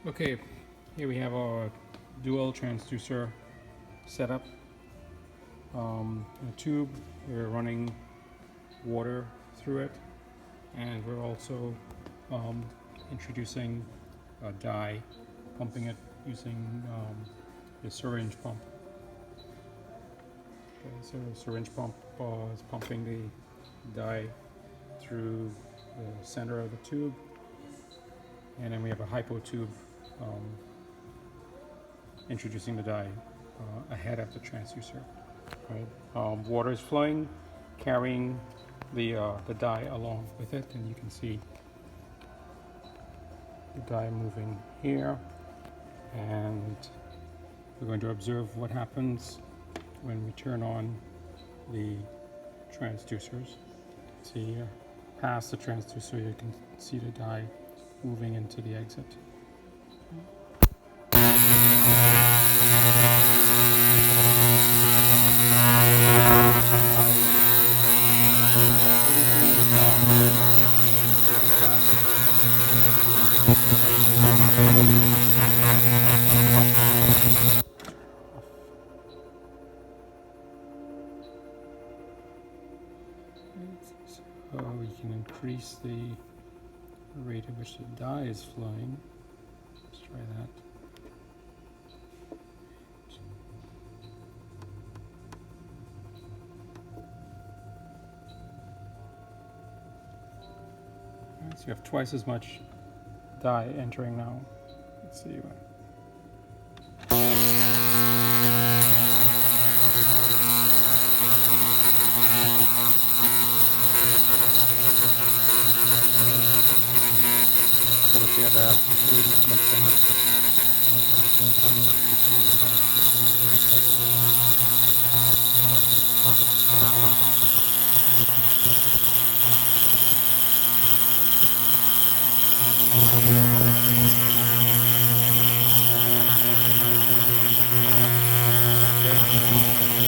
Okay, here we have our dual transducer setup. In a tube, we're running water through it, and we're also introducing a dye, pumping it using the syringe pump. Okay, so the syringe pump is pumping the dye through the center of the tube, and then we have a hypo tube introducing the dye ahead of the transducer. Right? Water is flowing, carrying the dye along with it, and you can see the dye moving here. And we're going to observe what happens when we turn on the transducers. See here, past the transducer, you can see the dye moving into the exit. So we can increase the rate at which the dye is flowing. Let's try that. Alright, so you have twice as much dye entering now. Let's see.